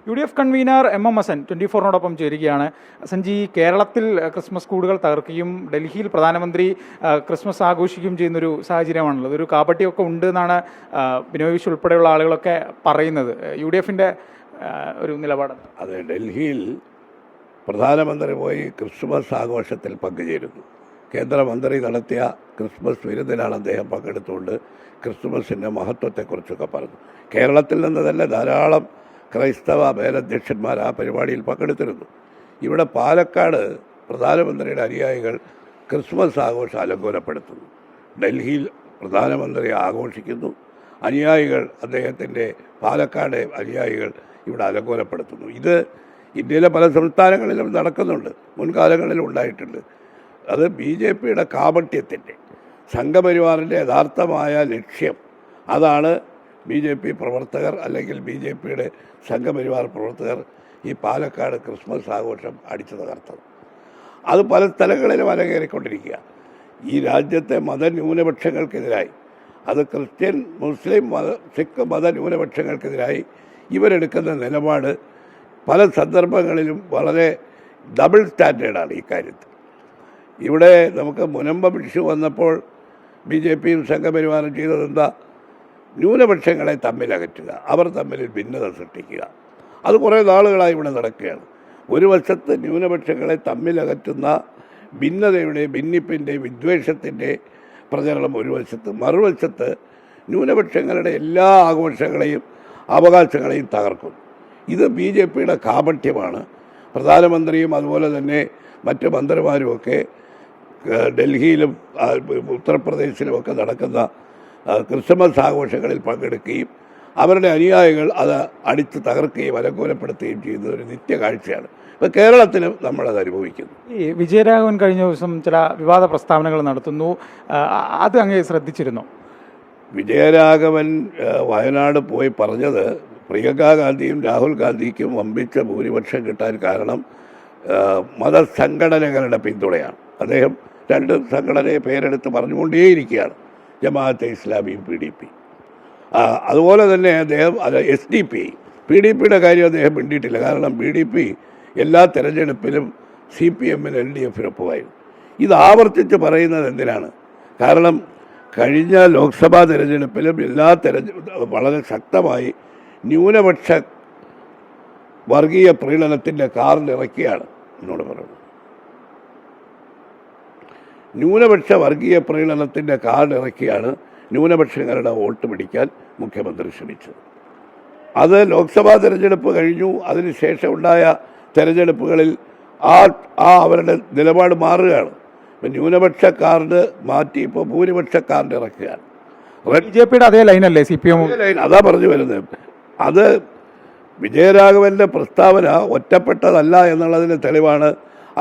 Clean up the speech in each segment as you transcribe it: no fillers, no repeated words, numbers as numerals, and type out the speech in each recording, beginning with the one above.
UDF convener MM Hasan 24-നോടൊപ്പം ചേരുകയാണ്. ഹസൻജി, കേരളത്തിൽ Christmas കൂടുകൾ തകർക്കുകയും ഡൽഹിയിൽ പ്രധാനമന്ത്രി ക്രിസ്മസ് ആഘോഷിക്കുകയും ചെയ്യുന്നൊരു സാഹചര്യമാണുള്ളത്. ഒരു കാപട്യമൊക്കെ ഉണ്ട് എന്നാണ് ബിനോയ് വിശ്വം ഉൾപ്പെടെയുള്ള ആളുകളൊക്കെ പറയുന്നത്. UDFിൻ്റെ ഒരു നിലപാട്. അതെ, ഡൽഹിയിൽ പ്രധാനമന്ത്രി പോയി ക്രിസ്മസ് ആഘോഷത്തിൽ പങ്കുചേരുന്നു. കേന്ദ്രമന്ത്രി നടത്തിയ ക്രിസ്മസ് വിരുന്നിലാണ് അദ്ദേഹം പങ്കെടുത്തുകൊണ്ട് ക്രിസ്മസിൻ്റെ മഹത്വത്തെക്കുറിച്ചൊക്കെ പറഞ്ഞു. കേരളത്തിൽ നിന്ന് തന്നെ ധാരാളം ക്രൈസ്തവ മേലധ്യക്ഷന്മാർ ആ പരിപാടിയിൽ പങ്കെടുത്തിരുന്നു. ഇവിടെ പാലക്കാട് പ്രധാനമന്ത്രിയുടെ അനുയായികൾ ക്രിസ്മസ് ആഘോഷം അലങ്കോലപ്പെടുത്തുന്നു. ഡൽഹിയിൽ പ്രധാനമന്ത്രി ആഘോഷിക്കുന്നു, അനുയായികൾ അദ്ദേഹത്തിൻ്റെ പാലക്കാട് അനുയായികൾ ഇവിടെ അലങ്കോലപ്പെടുത്തുന്നു. ഇത് ഇന്ത്യയിലെ പല സംസ്ഥാനങ്ങളിലും നടക്കുന്നുണ്ട്, മുൻകാലങ്ങളിലും ഉണ്ടായിട്ടുണ്ട്. അത് BJPയുടെ കാപട്യത്തിൻ്റെ, സംഘപരിവാറിൻ്റെ യഥാർത്ഥമായ ലക്ഷ്യം അതാണ്. BJP പ്രവർത്തകർ അല്ലെങ്കിൽ BJPയുടെ സംഘപരിവാർ പ്രവർത്തകർ ഈ പാലക്കാട് ക്രിസ്മസ് ആഘോഷം അടിച്ചു തകർത്തത്. അത് പല സ്ഥലങ്ങളിലും അരങ്ങേറിക്കൊണ്ടിരിക്കുക. ഈ രാജ്യത്തെ മതന്യൂനപക്ഷങ്ങൾക്കെതിരായി, അത് ക്രിസ്ത്യൻ, മുസ്ലിം, സിഖ് മതന്യൂനപക്ഷങ്ങൾക്കെതിരായി ഇവരെടുക്കുന്ന നിലപാട് പല സന്ദർഭങ്ങളിലും വളരെ ഡബിൾ സ്റ്റാൻഡേർഡാണ് ഈ കാര്യത്തിൽ. ഇവിടെ നമുക്ക് മുനമ്പം ഇഷ്യൂ വന്നപ്പോൾ BJPയും സംഘപരിവാരം ചെയ്തതെന്താ? ന്യൂനപക്ഷങ്ങളെ തമ്മിലകറ്റുക, അവർ തമ്മിൽ ഭിന്നത സൃഷ്ടിക്കുക. അത് കുറേ നാളുകളായി ഇവിടെ നടക്കുകയാണ്. ഒരു വശത്ത് ന്യൂനപക്ഷങ്ങളെ തമ്മിലകറ്റുന്ന ഭിന്നതയുടെ, ഭിന്നിപ്പിൻ്റെ, വിദ്വേഷത്തിൻ്റെ പ്രചരണം ഒരു വശത്ത്, മറുവശത്ത് ന്യൂനപക്ഷങ്ങളുടെ എല്ലാ ആഘോഷങ്ങളെയും അവകാശങ്ങളെയും തകർക്കുന്നു. ഇത് BJPയുടെ കാപട്യമാണ്. പ്രധാനമന്ത്രിയും അതുപോലെ തന്നെ മറ്റ് മന്ത്രിമാരുമൊക്കെ ഡൽഹിയിലും ഉത്തർപ്രദേശിലുമൊക്കെ നടക്കുന്ന ക്രിസ്മസ് ആഘോഷങ്ങളിൽ പങ്കെടുക്കുകയും അവരുടെ അനുയായികൾ അത് അടിച്ച് തകർക്കുകയും അലങ്കോലപ്പെടുത്തുകയും ചെയ്യുന്നത് ഒരു നിത്യകാഴ്ചയാണ്. ഇപ്പോൾ കേരളത്തിലും നമ്മളത് അനുഭവിക്കുന്നു. ഈ വിജയരാഘവൻ കഴിഞ്ഞ ദിവസം ചില വിവാദ പ്രസ്താവനകൾ നടത്തുന്നു, അത് അങ്ങ് ശ്രദ്ധിച്ചിരുന്നു? വിജയരാഘവൻ വയനാട് പോയി പറഞ്ഞത് പ്രിയങ്കാ ഗാന്ധിയും രാഹുൽ ഗാന്ധിക്കും വമ്പിച്ച ഭൂരിപക്ഷം കിട്ടാൻ കാരണം മതസംഘടനകളുടെ പിന്തുണയാണ്. അദ്ദേഹം രണ്ട് സംഘടനയെ പേരെടുത്ത് പറഞ്ഞുകൊണ്ടേയിരിക്കുകയാണ്, ജമാഅത്തെ ഇസ്ലാമിയും PDP. അതുപോലെ തന്നെ അദ്ദേഹം SDP, PDPയുടെ കാര്യം അദ്ദേഹം മിണ്ടിയിട്ടില്ല. കാരണം PDP എല്ലാ തെരഞ്ഞെടുപ്പിലും CPMന് LDFനൊപ്പമായിരുന്നു. ഇത് ആവർത്തിച്ച് പറയുന്നത് എന്തിനാണ്? കാരണം കഴിഞ്ഞ ലോക്സഭാ തെരഞ്ഞെടുപ്പിലും എല്ലാ വളരെ ശക്തമായി ന്യൂനപക്ഷ വർഗീയ പ്രീണനത്തിൻ്റെ കാറിലിറക്കിയാണ് എന്നോട് പറയുന്നത്. ന്യൂനപക്ഷ വർഗീയ പ്രീണനത്തിൻ്റെ കാറിലിറക്കിയാണ് ന്യൂനപക്ഷങ്ങളുടെ വോട്ട് പിടിക്കാൻ മുഖ്യമന്ത്രി ശ്രമിച്ചത്. അത് ലോക്സഭാ തെരഞ്ഞെടുപ്പ് കഴിഞ്ഞു. അതിനുശേഷം ഉണ്ടായ തെരഞ്ഞെടുപ്പുകളിൽ അവരുടെ നിലപാട് മാറുകയാണ്. ഇപ്പം ന്യൂനപക്ഷ കാർഡ് മാറ്റി ഇപ്പോൾ ഭൂരിപക്ഷ കാർഡ് ഇറക്കുകയാണ്. BJPയുടെ അതേ ലൈനല്ലേ CPM? അതാ പറഞ്ഞു വരുന്നത്. അത് വിജയരാഘവൻ്റെ പ്രസ്താവന ഒറ്റപ്പെട്ടതല്ല എന്നുള്ളതിന് തെളിവാണ്.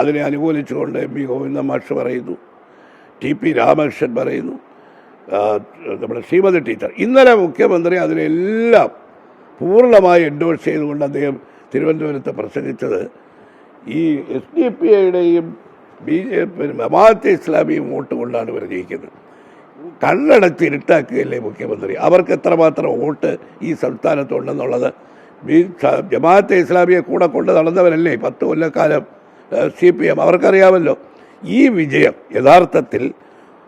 അതിനെ അനുകൂലിച്ചുകൊണ്ട് MP ഗോവിന്ദൻ മാഷ് പറയുന്നു, TP രാമകൃഷ്ണൻ പറയുന്നു, നമ്മുടെ ശ്രീമതി ടീച്ചർ. ഇന്നലെ മുഖ്യമന്ത്രി അതിനെല്ലാം പൂർണ്ണമായി എൻഡോഴ്സ് ചെയ്തുകൊണ്ട് അദ്ദേഹം തിരുവനന്തപുരത്ത് പ്രസംഗിച്ചത് ഈ SDP-യുടെയും ജമാഅത്തെ ഇസ്ലാമിയും വോട്ട് കൊണ്ടാണ് ഇവർ ജയിക്കുന്നത്. കണ്ണടച്ച് ഇരുട്ടാക്കുകയല്ലേ മുഖ്യമന്ത്രി? അവർക്ക് എത്രമാത്രം വോട്ട് ഈ സംസ്ഥാനത്തുണ്ടെന്നുള്ളത് ജമാഅത്തെ ഇസ്ലാമിയെ കൂടെ കൊണ്ട് നടന്നവരല്ലേ 10 കൊല്ലക്കാലം CPM, അവർക്കറിയാമല്ലോ. ഈ വിജയം യഥാർത്ഥത്തിൽ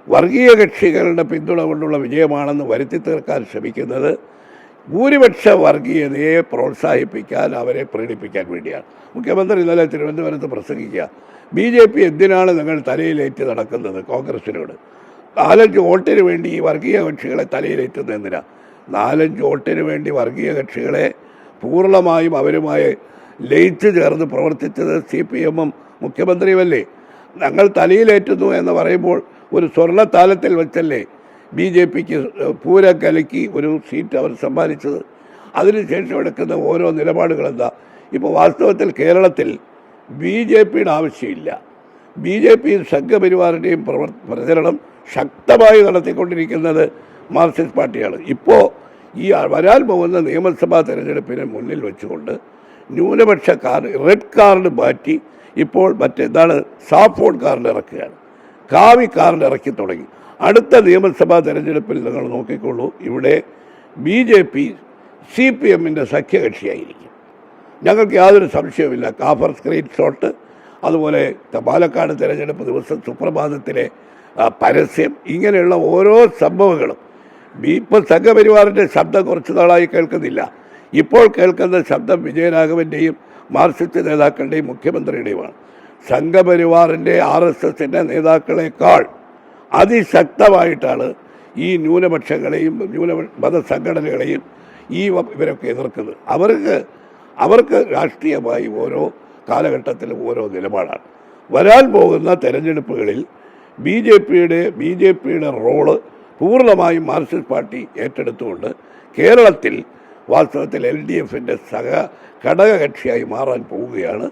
വർഗീയ കക്ഷികളുടെ പിന്തുണ കൊണ്ടുള്ള വിജയമാണെന്ന് വരുത്തി തീർക്കാൻ ശ്രമിക്കുന്നത് ഭൂരിപക്ഷ വർഗീയതയെ പ്രോത്സാഹിപ്പിക്കാൻ, അവരെ പ്രീണിപ്പിക്കാൻ വേണ്ടിയാണ്. മുഖ്യമന്ത്രി ഇന്നലെ തിരുവനന്തപുരത്ത് പ്രസംഗിക്കുക, BJP എന്തിനാണ് നിങ്ങൾ തലയിലേറ്റ് നടക്കുന്നത് കോൺഗ്രസിനോട്? 4-5 വോട്ടിന് വേണ്ടി ഈ വർഗീയ കക്ഷികളെ തലയിലേറ്റുന്നത് എന്തിനാ? 4-5 വോട്ടിന് വേണ്ടി വർഗീയ കക്ഷികളെ പൂർണ്ണമായും അവരുമായി ലയിച്ചു ചേർന്ന് പ്രവർത്തിച്ചത് CPM-ഉം മുഖ്യമന്ത്രിയുമല്ലേ? ഞങ്ങൾ തലയിലേറ്റുന്നു എന്ന് പറയുമ്പോൾ ഒരു സ്വർണ്ണ താലത്തിൽ വെച്ചല്ലേ BJPക്ക് പൂരം കലക്കി ഒരു സീറ്റ് അവർ സമ്മാനിച്ചത്. അതിനുശേഷം എടുക്കുന്ന ഓരോ നിലപാടുകളെന്താ? ഇപ്പോൾ വാസ്തവത്തിൽ കേരളത്തിൽ BJPയുടെ ആവശ്യമില്ല. BJPയും സംഘപരിവാറിൻ്റെയും പ്രചരണം ശക്തമായി നടത്തിക്കൊണ്ടിരിക്കുന്നത് മാർക്സിസ്റ്റ് പാർട്ടിയാണ്. ഇപ്പോൾ ഈ വരാൻ പോകുന്ന നിയമസഭാ തെരഞ്ഞെടുപ്പിനെ മുന്നിൽ വെച്ചുകൊണ്ട് ന്യൂനപക്ഷ കാർഡ്, റെഡ് കാർഡ് മാറ്റി ഇപ്പോൾ മറ്റെന്താണ് സാഫോൺ കാർഡ് ഇറക്കുകയാണ്. കാവി കാർഡ് ഇറക്കി തുടങ്ങി. അടുത്ത നിയമസഭാ തെരഞ്ഞെടുപ്പിൽ നിങ്ങൾ നോക്കിക്കോളൂ, ഇവിടെ BJP CPM-ൻ്റെ സഖ്യകക്ഷിയായിരിക്കും. ഞങ്ങൾക്ക് യാതൊരു സംശയവുമില്ല. കാഫർ സ്ക്രീൻഷോട്ട്, അതുപോലെ പാലക്കാട് തിരഞ്ഞെടുപ്പ് ദിവസം സുപ്രഭാതത്തിലെ പരസ്യം, ഇങ്ങനെയുള്ള ഓരോ സംഭവങ്ങളും ഇപ്പോൾ സംഘപരിവാറിൻ്റെ ശബ്ദം കുറച്ച് നാളായി കേൾക്കുന്നില്ല. ഇപ്പോൾ കേൾക്കുന്ന ശബ്ദം വിജയരാഘവൻ്റെയും മാർക്സിസ്റ്റ് നേതാക്കളുടെയും മുഖ്യമന്ത്രിയുടെയുമാണ്. സംഘപരിവാറിൻ്റെ RSSൻ്റെ നേതാക്കളെക്കാൾ അതിശക്തമായിട്ടാണ് ഈ ന്യൂനപക്ഷങ്ങളെയും മതസംഘടനകളെയും ഇവരൊക്കെ എതിർക്കുന്നത്. അവർക്ക് രാഷ്ട്രീയമായി ഓരോ കാലഘട്ടത്തിലും ഓരോ നിലപാടാണ്. വരാൻ പോകുന്ന തെരഞ്ഞെടുപ്പുകളിൽ ബി ജെ പിയുടെ റോള് പൂർണ്ണമായും മാർക്സിസ്റ്റ് പാർട്ടി ഏറ്റെടുത്തുകൊണ്ട് കേരളത്തിൽ വാസ്തവത്തിൽ LDFൻ്റെ ഘടകകക്ഷിയായി മാറാൻ പോവുകയാണ്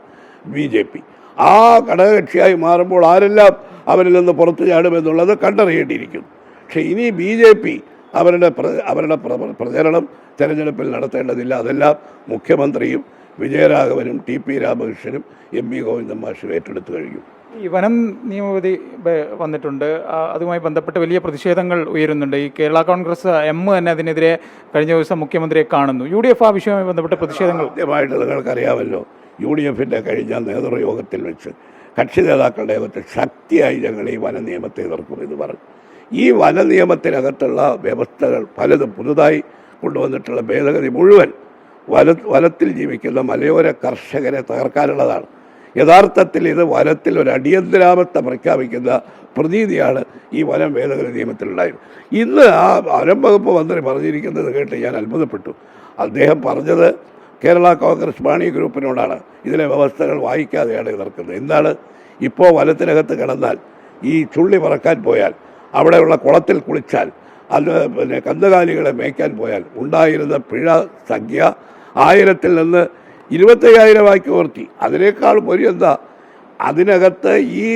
BJP. ആ ഘടകകക്ഷിയായി മാറുമ്പോൾ ആരെല്ലാം അവരിൽ നിന്ന് പുറത്തു ചാടുമെന്നുള്ളത് കണ്ടറിയേണ്ടിയിരിക്കുന്നു. പക്ഷേ ഇനി BJP അവരുടെ പ്രചരണം തെരഞ്ഞെടുപ്പിൽ നടത്തേണ്ടതില്ല. അതെല്ലാം മുഖ്യമന്ത്രിയും വിജയരാഘവനും TP രാമകൃഷ്ണനും MP ഗോവിന്ദൻ മാഷും ഏറ്റെടുത്തു കഴിഞ്ഞു. ഈ വനം നിയമവിധി വന്നിട്ടുണ്ട്. അതുമായി ബന്ധപ്പെട്ട് വലിയ പ്രതിഷേധങ്ങൾ ഉയരുന്നുണ്ട്. ഈ കേരള കോൺഗ്രസ് M തന്നെ അതിനെതിരെ കഴിഞ്ഞ ദിവസം മുഖ്യമന്ത്രിയെ കാണുന്നു. UDF ആ വിഷയവുമായി ബന്ധപ്പെട്ട പ്രതിഷേധങ്ങൾ ആദ്യമായിട്ട് നിങ്ങൾക്കറിയാമല്ലോ, UDFൻ്റെ കഴിഞ്ഞ നേതൃയോഗത്തിൽ വെച്ച് കക്ഷി നേതാക്കളുടെ യോഗത്തിൽ ശക്തിയായി ഞങ്ങൾ ഈ വന നിയമത്തെ എതിർക്കുമെന്ന് പറഞ്ഞു. ഈ വന നിയമത്തിനകത്തുള്ള വ്യവസ്ഥകൾ പലതും പുതുതായി കൊണ്ടുവന്നിട്ടുള്ള ഭേദഗതി മുഴുവൻ വനത്തിൽ ജീവിക്കുന്ന മലയോര കർഷകരെ തകർക്കാനുള്ളതാണ്. യഥാർത്ഥത്തിൽ ഇത് വനത്തിൽ ഒരു അടിയന്തരാവസ്ഥ പ്രഖ്യാപിക്കുന്ന പ്രതീതിയാണ് ഈ വനം ഭേദഗതി നിയമത്തിലുണ്ടായത്. ഇന്ന് ആ വനം വകുപ്പ് മന്ത്രി പറഞ്ഞിരിക്കുന്നത് കേട്ട് ഞാൻ അത്ഭുതപ്പെട്ടു. അദ്ദേഹം പറഞ്ഞത് കേരള കോൺഗ്രസ് മാണി ഗ്രൂപ്പിനോടാണ് ഇതിലെ വ്യവസ്ഥകൾ വായിക്കാതെയാണ് എതിർക്കുന്നത്. എന്താണ്? ഇപ്പോൾ വനത്തിനകത്ത് കിടന്നാൽ, ഈ ചുള്ളി പറക്കാൻ പോയാൽ, അവിടെയുള്ള കുളത്തിൽ കുളിച്ചാൽ, അത് കന്നുകാലികളെ മേയ്ക്കാൻ പോയാൽ ഉണ്ടായിരുന്ന പിഴ സംഖ്യ 1000-ൽ നിന്ന് 25,000 ഉയർത്തി. അതിനേക്കാൾ ഒരു എന്താ, അതിനകത്ത് ഈ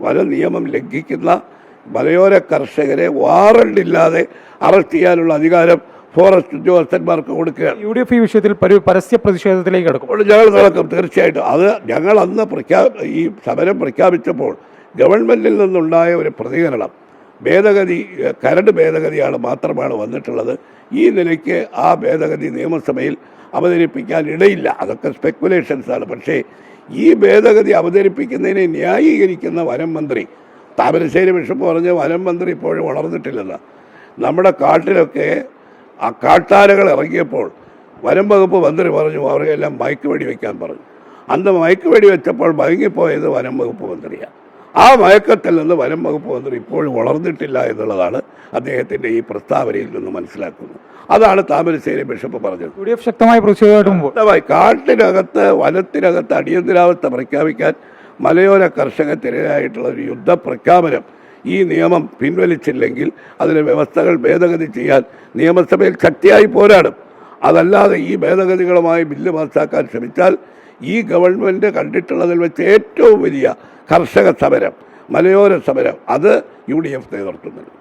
വനനിയമം ലംഘിക്കുന്ന മലയോര കർഷകരെ വാറണ്ടില്ലാതെ അറസ്റ്റ് ചെയ്യാനുള്ള അധികാരം ഫോറസ്റ്റ് ഉദ്യോഗസ്ഥന്മാർക്ക് കൊടുക്കുകയാണ്. UDF ഈ വിഷയത്തിൽ പരസ്യ പ്രതിഷേധത്തിലേക്ക് കിടക്കും. ഞങ്ങൾ നടക്കും, തീർച്ചയായിട്ടും. അത് ഞങ്ങൾ അന്ന് ഈ സമരം പ്രഖ്യാപിച്ചപ്പോൾ ഗവൺമെൻറ്റിൽ നിന്നുണ്ടായ ഒരു പ്രതികരണം, കരട് ഭേദഗതിയാണ് മാത്രമാണ് വന്നിട്ടുള്ളത്. ഈ നിലയ്ക്ക് ആ ഭേദഗതി നിയമസഭയിൽ അവതരിപ്പിക്കാൻ ഇടയില്ല. അതൊക്കെ സ്പെക്കുലേഷൻസാണ്. പക്ഷേ ഈ ഭേദഗതി അവതരിപ്പിക്കുന്നതിനെ ന്യായീകരിക്കുന്ന വനം മന്ത്രി, താമരശ്ശേരി ബിഷപ്പ് പറഞ്ഞ വനം മന്ത്രി ഇപ്പോഴും വളർന്നിട്ടില്ലെന്ന്. നമ്മുടെ കാട്ടിലൊക്കെ ആ കാട്ടാനകൾ ഇറങ്ങിയപ്പോൾ വനം വകുപ്പ് മന്ത്രി പറഞ്ഞു അവരെല്ലാം മയക്കുവെടി വയ്ക്കാൻ പറഞ്ഞു. അന്ന് മയക്കുവെടി വെച്ചപ്പോൾ മയങ്ങിപ്പോയത് വനം വകുപ്പ് മന്ത്രിയാണ്. ആ മയക്കത്തിൽ നിന്ന് വനം വകുപ്പ് മന്ത്രി ഇപ്പോഴും വളർന്നിട്ടില്ല എന്നുള്ളതാണ് അദ്ദേഹത്തിൻ്റെ ഈ പ്രസ്താവനയിൽ നിന്ന് മനസ്സിലാക്കുന്നത്. അതാണ് താമരശ്ശേരി ബിഷപ്പ് പറഞ്ഞത്. UDF ശക്തമായ പ്രതിഷേധമായി കാട്ടിനകത്ത് വനത്തിനകത്ത് അടിയന്തരാവസ്ഥ പ്രഖ്യാപിക്കാൻ മലയോര കർഷകർക്കെതിരായിട്ടുള്ള ഒരു യുദ്ധപ്രഖ്യാപനം ഈ നിയമം പിൻവലിച്ചില്ലെങ്കിൽ അതിലെ വ്യവസ്ഥകൾ ഭേദഗതി ചെയ്യാൻ നിയമസഭയിൽ ശക്തിയായി പോരാടും. അതല്ലാതെ ഈ ഭേദഗതികളുമായി ബില്ല് പാസ്സാക്കാൻ ശ്രമിച്ചാൽ ഈ ഗവൺമെൻറ് കണ്ടിട്ടുള്ളതിൽ വെച്ച് ഏറ്റവും വലിയ കർഷക സമരം, മലയോര സമരം, അത് UDF നേതൃത്വം നൽകും.